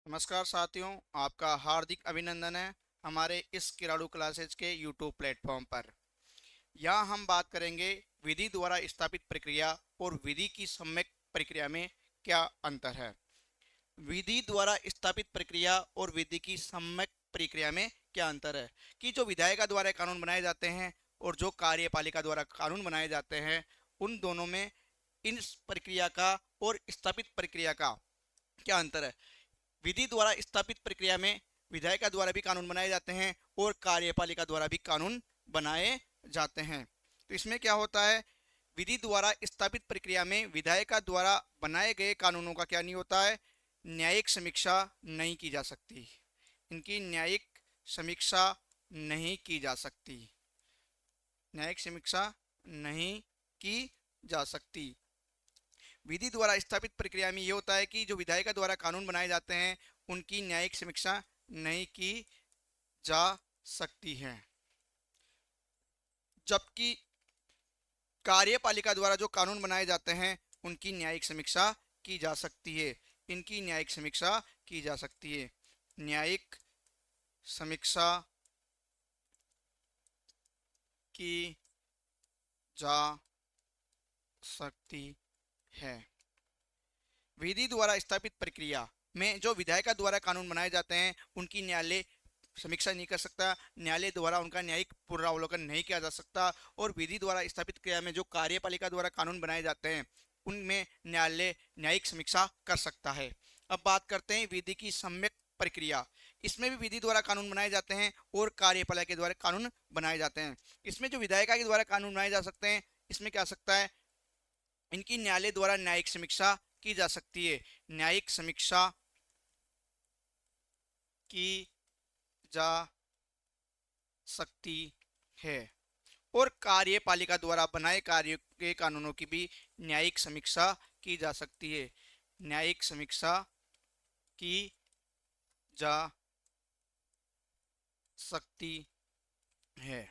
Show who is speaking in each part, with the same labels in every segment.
Speaker 1: नमस्कार साथियों, आपका हार्दिक अभिनंदन है हमारे इस किराड़ू क्लासेज के यूट्यूब प्लेटफॉर्म पर। यहाँ हम बात करेंगे विधि द्वारा स्थापित प्रक्रिया और विधि की सम्यक प्रक्रिया में क्या अंतर है। विधि द्वारा स्थापित प्रक्रिया और विधि की सम्यक प्रक्रिया में क्या अंतर है कि जो विधायिका द्वारा कानून बनाए जाते हैं और जो कार्यपालिका द्वारा कानून बनाए जाते हैं, उन दोनों में इन प्रक्रिया का और स्थापित प्रक्रिया का क्या अंतर है। विधि द्वारा स्थापित प्रक्रिया में विधायिका द्वारा भी कानून बनाए जाते हैं और कार्यपालिका द्वारा भी कानून बनाए जाते हैं। तो इसमें क्या होता है, विधि द्वारा स्थापित प्रक्रिया में विधायिका द्वारा बनाए गए कानूनों का क्या नहीं होता है, न्यायिक समीक्षा नहीं की जा सकती। इनकी न्यायिक समीक्षा नहीं की जा सकती। न्यायिक समीक्षा नहीं की जा सकती। विधि द्वारा स्थापित प्रक्रिया में ये होता है कि जो विधायिका द्वारा कानून बनाए जाते हैं उनकी न्यायिक समीक्षा नहीं की जा सकती है, जबकि कार्यपालिका द्वारा जो कानून बनाए जाते हैं उनकी न्यायिक समीक्षा की जा सकती है। इनकी न्यायिक समीक्षा की जा सकती है। न्यायिक समीक्षा की जा सकती है। विधि द्वारा स्थापित प्रक्रिया में जो विधायिका द्वारा कानून बनाए जाते हैं उनकी न्यायालय समीक्षा नहीं कर सकता, न्यायालय द्वारा उनका न्यायिक पुनरावलोकन नहीं किया जा सकता। और विधि द्वारा स्थापित क्रिया में जो कार्यपालिका द्वारा कानून बनाए जाते हैं उनमें न्यायालय न्यायिक समीक्षा कर सकता है। अब बात करते हैं विधि की सम्यक प्रक्रिया। इसमें भी विधि द्वारा कानून बनाए जाते हैं और कार्यपालिका के द्वारा कानून बनाए जाते हैं। इसमें जो विधायिका के द्वारा कानून बनाए जा सकते हैं, इसमें क्या सकता है, इनकी न्यायालय द्वारा न्यायिक समीक्षा की जा सकती है। न्यायिक समीक्षा की जा सकती है। और कार्यपालिका द्वारा बनाए कार्य के कानूनों की भी न्यायिक समीक्षा की जा सकती है। न्यायिक समीक्षा की जा सकती है।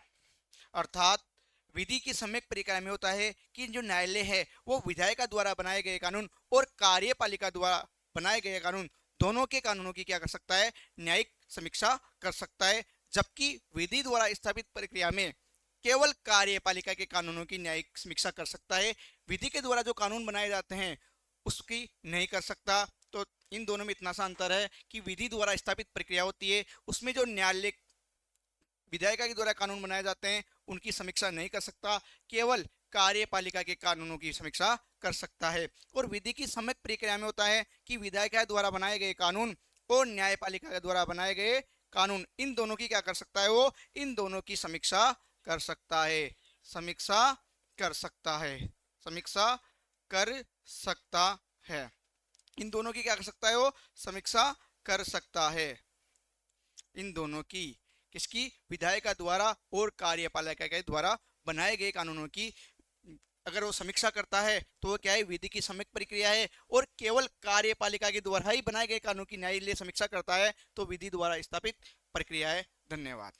Speaker 1: अर्थात विधि की सम्यक प्रक्रिया में होता है कि जो न्यायालय है वो विधायिका द्वारा बनाए गए कानून और कार्यपालिका द्वारा बनाए गए कानून, दोनों के कानूनों की क्या कर सकता है, न्यायिक समीक्षा कर सकता है। जबकि विधि द्वारा स्थापित प्रक्रिया में केवल कार्यपालिका के कानूनों की न्यायिक समीक्षा कर सकता है, विधि के द्वारा जो कानून बनाए जाते हैं उसकी नहीं कर सकता। तो इन दोनों में इतना सा अंतर है कि विधि द्वारा स्थापित प्रक्रिया होती है उसमें जो न्यायालय विधायिका के द्वारा कानून बनाए जाते हैं उनकी समीक्षा नहीं कर सकता, केवल कार्यपालिका के कानूनों की समीक्षा कर सकता है। और विधि की सम्यक प्रक्रिया में होता है कि विधायिका द्वारा बनाए गए कानून और न्यायपालिका के द्वारा बनाए गए कानून, इन दोनों की क्या कर सकता है, वो इन दोनों की समीक्षा कर सकता है। समीक्षा कर सकता है। समीक्षा कर सकता है। इन दोनों की क्या कर सकता है, वो समीक्षा कर सकता है। इन दोनों की, किसकी, विधायिका द्वारा और कार्यपालिका के द्वारा बनाए गए कानूनों की अगर वो समीक्षा करता है तो वो क्या है, विधि की सम्यक प्रक्रिया है। और केवल कार्यपालिका के द्वारा ही बनाए गए कानून की न्यायालय समीक्षा करता है तो विधि द्वारा स्थापित प्रक्रिया है। धन्यवाद।